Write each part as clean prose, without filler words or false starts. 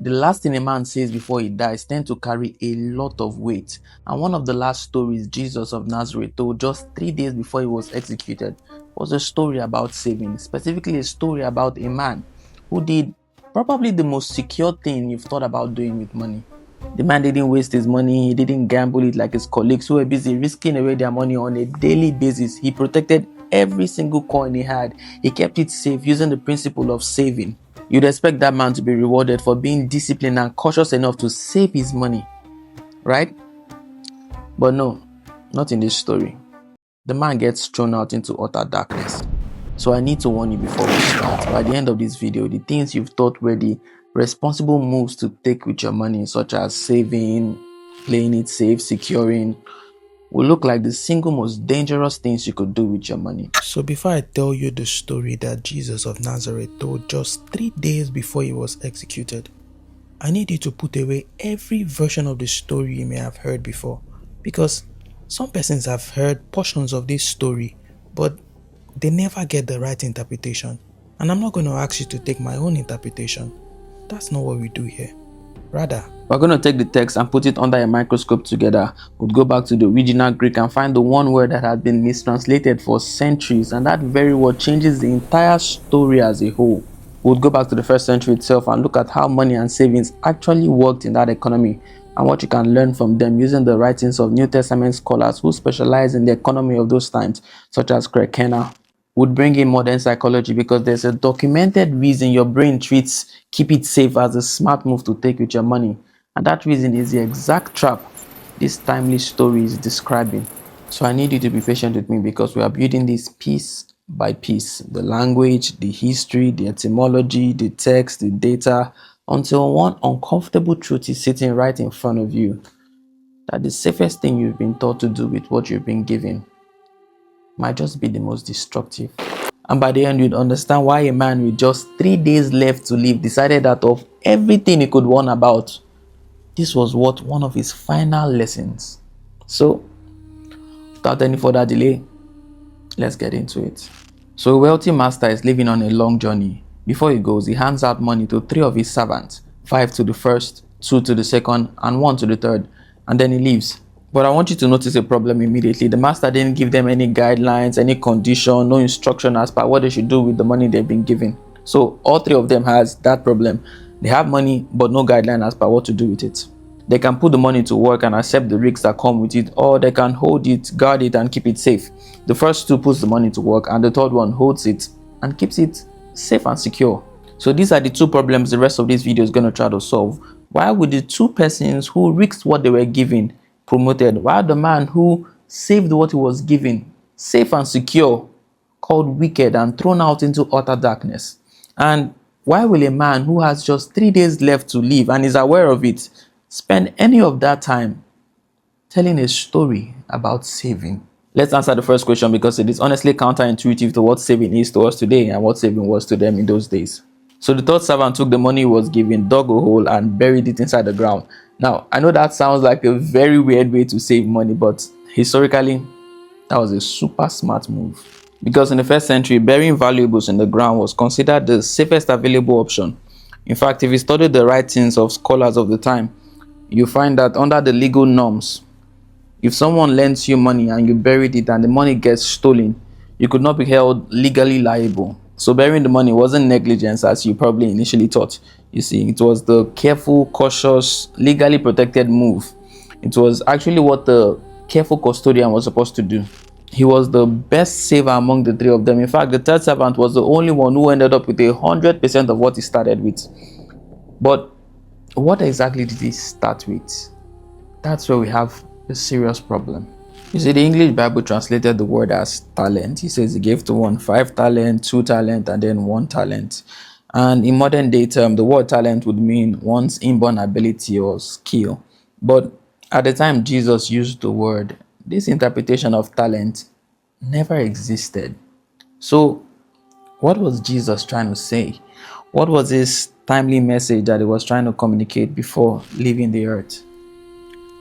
The last thing a man says before he dies tends to carry a lot of weight. And one of the last stories Jesus of Nazareth told just 3 days before he was executed was a story about saving, specifically a story about a man who did probably the most secure thing you've thought about doing with money. The man didn't waste his money, he didn't gamble it like his colleagues who were busy risking away their money on a daily basis. He protected every single coin he had. He kept it safe using the principle of saving. You'd expect that man to be rewarded for being disciplined and cautious enough to save his money, right? But no, not in this story. The man gets thrown out into utter darkness. So I need to warn you before we start. By the end of this video, the things you've thought were the responsible moves to take with your money, such as saving, playing it safe, securing, will look like the single most dangerous things you could do with your money. So before I tell you the story that Jesus of Nazareth told just 3 days before he was executed, I need you to put away every version of the story you may have heard before, because some persons have heard portions of this story, but they never get the right interpretation. And I'm not going to ask you to take my own interpretation. That's not what we do here. Rather, we're going to take the text and put it under a microscope together. We'll go back to the original Greek and find the one word that had been mistranslated for centuries, and that very word changes the entire story as a whole. We'll go back to the first century itself and look at how money and savings actually worked in that economy and what you can learn from them using the writings of New Testament scholars who specialize in the economy of those times, such as Kahneman. Would bring in modern psychology because there's a documented reason your brain treats keep it safe as a smart move to take with your money. And that reason is the exact trap this timely story is describing. So I need you to be patient with me because we are building this piece by piece. The language, the history, the etymology, the text, the data, until one uncomfortable truth is sitting right in front of you. That the safest thing you've been taught to do with what you've been given might just be the most destructive. And by the end, you'd understand why a man with just 3 days left to live decided that of everything he could warn about, this was what one of his final lessons. So, without any further delay, let's get into it. So a wealthy master is living on a long journey. Before he goes, he hands out money to 3 of his servants, 5 to the first, 2 to the second, and 1 to the third, and then he leaves. But I want you to notice a problem immediately. The master didn't give them any guidelines, any condition, no instruction as per what they should do with the money they've been given. So all 3 of them has that problem. They have money, but no guideline as per what to do with it. They can put the money to work and accept the risks that come with it, or they can hold it, guard it, and keep it safe. The first 2 puts the money to work, and the third one holds it and keeps it safe and secure. So these are the 2 problems the rest of this video is going to try to solve. Why would the 2 persons who risked what they were given promoted, while the man who saved what he was given, safe and secure, called wicked and thrown out into utter darkness? And why will a man who has just 3 days left to live and is aware of it spend any of that time telling a story about saving? Let's answer the first question because it is honestly counterintuitive to what saving is to us today and what saving was to them in those days. So the third servant took the money he was given, dug a hole, and buried it inside the ground. Now, I know that sounds like a very weird way to save money, but historically, that was a super smart move. Because in the first century, burying valuables in the ground was considered the safest available option. In fact, if you study the writings of scholars of the time, you find that under the legal norms, if someone lends you money and you buried it and the money gets stolen, you could not be held legally liable. So burying the money wasn't negligence as you probably initially thought. You see, it was the careful, cautious, legally protected move. It was actually what the careful custodian was supposed to do. He was the best saver among the 3 of them. In fact, the third servant was the only one who ended up with 100% of what he started with. But what exactly did he start with? That's where we have a serious problem. You see, the English Bible translated the word as talent. He says he gave to one 5 talents, 2 talents, and then 1 talent. And in modern day term, the word talent would mean one's inborn ability or skill. But at the time Jesus used the word, this interpretation of talent never existed. So what was Jesus trying to say? What was his timely message that he was trying to communicate before leaving the earth?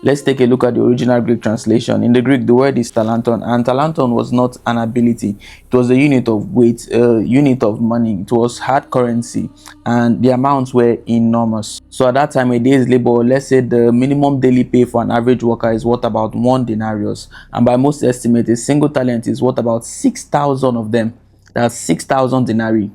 Let's take a look at the original Greek translation. In the Greek, the word is talanton, and talanton was not an ability. It was a unit of weight, a unit of money. It was hard currency, and the amounts were enormous. So at that time, a day's labor, let's say the minimum daily pay for an average worker is worth about 1 denarius, and by most estimates, a single talent is worth about 6,000 of them. That's 6,000 denarii.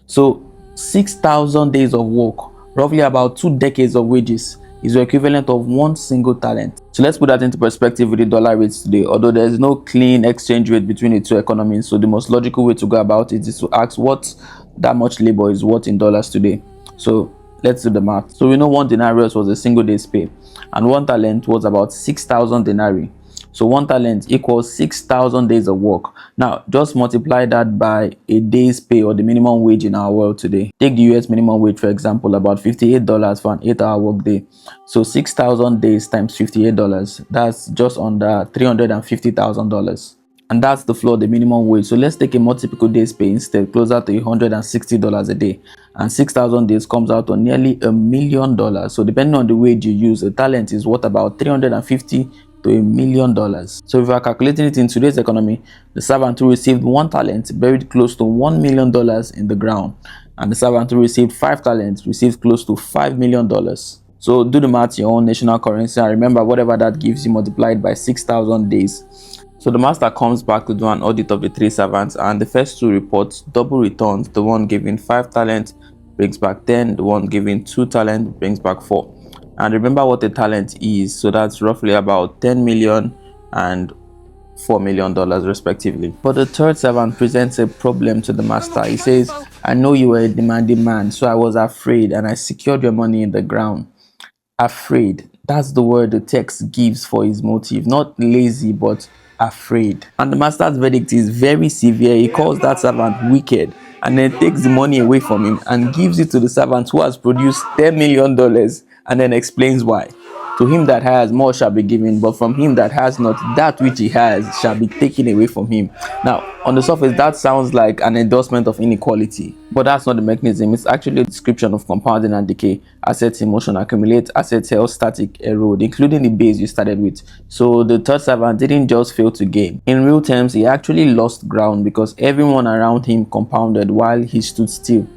So 6,000 days of work, roughly about 2 decades of wages, is the equivalent of 1 single talent. So let's put that into perspective with the dollar rates today. Although there is no clean exchange rate between the two economies, so the most logical way to go about it is to ask what that much labor is worth in dollars today. So let's do the math. So we know 1 denarius was a single day's pay, and 1 talent was about 6,000 denarii. So 1 talent equals 6,000 days of work. Now, just multiply that by a day's pay, or the minimum wage in our world today. Take the US minimum wage, for example, about $58 for an 8-hour work day. So 6,000 days times $58, that's just under $350,000. And that's the floor, the minimum wage. So let's take a more typical day's pay instead, closer to $160 a day. And 6,000 days comes out to nearly $1 million. So depending on the wage you use, a talent is worth about 350 to $1 million. So if we are calculating it in today's economy, the servant who received 1 talent buried close to $1 million in the ground, and the servant who received 5 talents received close to $5 million. So do the math in your own national currency, and remember, whatever that gives you multiplied by 6,000 days. So the master comes back to do an audit of the 3 servants, and the first 2 reports double returns. The one giving 5 talents brings back 10, the one giving 2 talents brings back 4. And remember what a talent is, so that's roughly about 10 million and $4 million respectively. But the third servant presents a problem to the master. He says, "I know you were a demanding man, so I was afraid, and I secured your money in the ground." Afraid, that's the word the text gives for his motive. Not lazy, but afraid. And the master's verdict is very severe. He calls that servant wicked, and then takes the money away from him and gives it to the servant who has produced $10 million, and then explains why. To him that has, more shall be given, but from him that has not, that which he has shall be taken away from him. Now, on the surface, that sounds like an endorsement of inequality, but that's not the mechanism. It's actually a description of compounding and decay. Assets in motion accumulate, assets held static erode, including the base you started with. So the third servant didn't just fail to gain. In real terms, he actually lost ground, because everyone around him compounded while he stood still.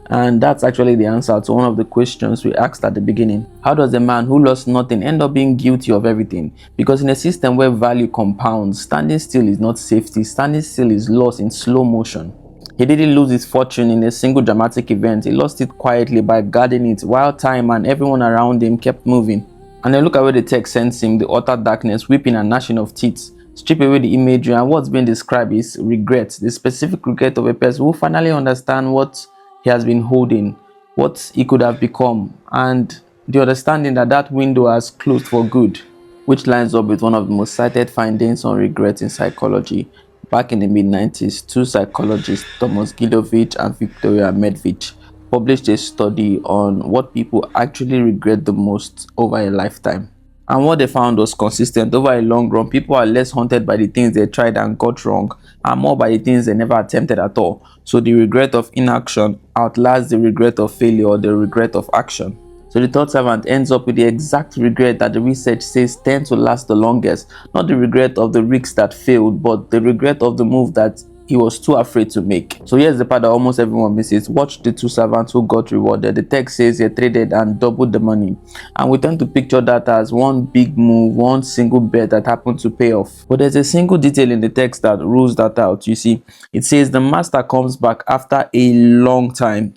And that's actually the answer to one of the questions we asked at the beginning. How does a man who lost nothing end up being guilty of everything? Because in a system where value compounds, standing still is not safety. Standing still is loss in slow motion. He didn't lose his fortune in a single dramatic event. He lost it quietly by guarding it, while time and everyone around him kept moving. And then look at where the text sends him: the utter darkness, weeping and gnashing of teeth. Strip away the imagery, and what's being described is regret. The specific regret of a person who finally understands what he has been holding, what he could have become, and the understanding that that window has closed for good, which lines up with one of the most cited findings on regret in psychology. Back in the mid-90s, 2 psychologists, Thomas Gilovich and Gilovich Medvec, published a study on what people actually regret the most over a lifetime. And what they found was consistent. Over a long run, people are less haunted by the things they tried and got wrong, and more by the things they never attempted at all. So the regret of inaction outlasts the regret of failure, or the regret of action. So the third servant ends up with the exact regret that the research says tend to last the longest. Not the regret of the risks that failed, but the regret of the move that he was too afraid to make. So here's the part that almost everyone misses. Watch the 2 servants who got rewarded. The text says they traded and doubled the money, and we tend to picture that as one big move, one single bet that happened to pay off. But there's a single detail in the text that rules that out. You see, it says the master comes back after a long time.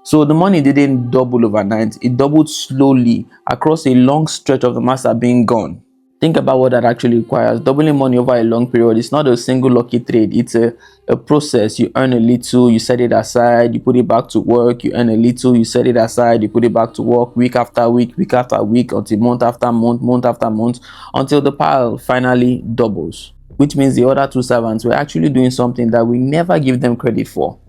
So the money didn't double overnight. It doubled slowly across a long stretch of the master being gone. Think about what that actually requires. Doubling money over a long period is not a single lucky trade. It's a process. You earn a little, you set it aside, you put it back to work. You earn a little, you set it aside, you put it back to work, week after week, week after week, until month after month, month after month, until the pile finally doubles. Which means the other 2 servants were actually doing something that we never give them credit for.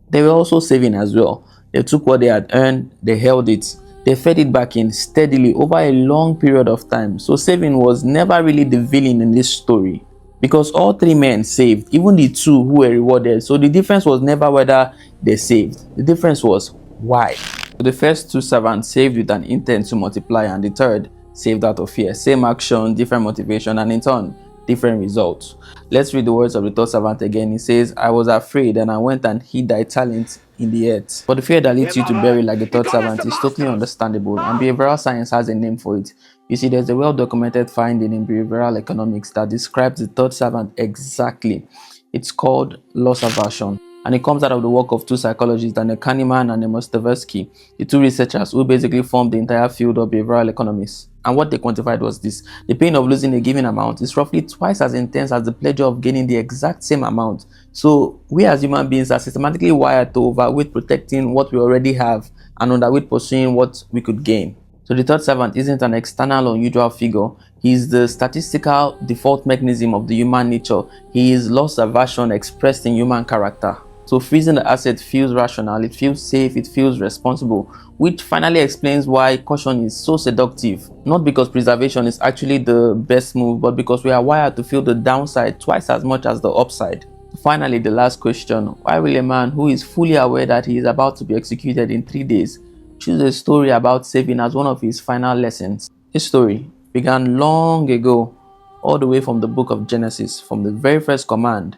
They were also saving as well. They took what they had earned, they held it, they fed it back in steadily over a long period of time. So saving was never really the villain in this story, because all 3 men saved, even the 2 who were rewarded. So the difference was never whether they saved. The difference was why. So the first 2 servants saved with an intent to multiply, and the third saved out of fear. Same action, different motivation, and in turn, different results. Let's read the words of the third servant again. He says, I was afraid and I went and hid thy talent in the earth. But the fear that leads you to bury like the third servant is totally understandable, and behavioral science has a name for it. You see, there's a well-documented finding in behavioral economics that describes the third servant exactly. It's called loss aversion, and it comes out of the work of two psychologists, Kahneman and Tversky, the two researchers who basically formed the entire field of behavioral economics. And what they quantified was this: the pain of losing a given amount is roughly twice as intense as the pleasure of gaining the exact same amount. So we as human beings are systematically wired to overweight protecting what we already have and underweight pursuing what we could gain. So the third servant isn't an external unusual figure. He is the statistical default mechanism of the human nature. He is loss aversion expressed in human character. So freezing the asset feels rational, it feels safe, it feels responsible, which finally explains why caution is so seductive. Not because preservation is actually the best move, but because we are wired to feel the downside twice as much as the upside. Finally, the last question: why will a man who is fully aware that he is about to be executed in 3 days choose a story about saving as one of his final lessons? This story began long ago, all the way from the book of Genesis, from the very first command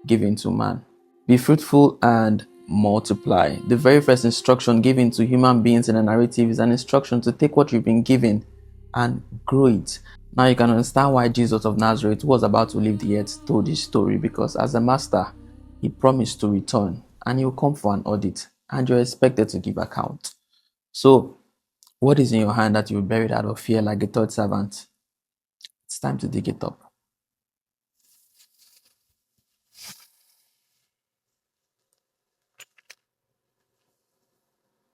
given to man. Be fruitful and multiply. The very first instruction given to human beings in a narrative is an instruction to take what you've been given and grow it. Now you can understand why Jesus of Nazareth, who was about to leave the earth, told this story, because as a master, he promised to return and he will come for an audit and you're expected to give account. So, what is in your hand that you buried out of fear like a third servant? It's time to dig it up.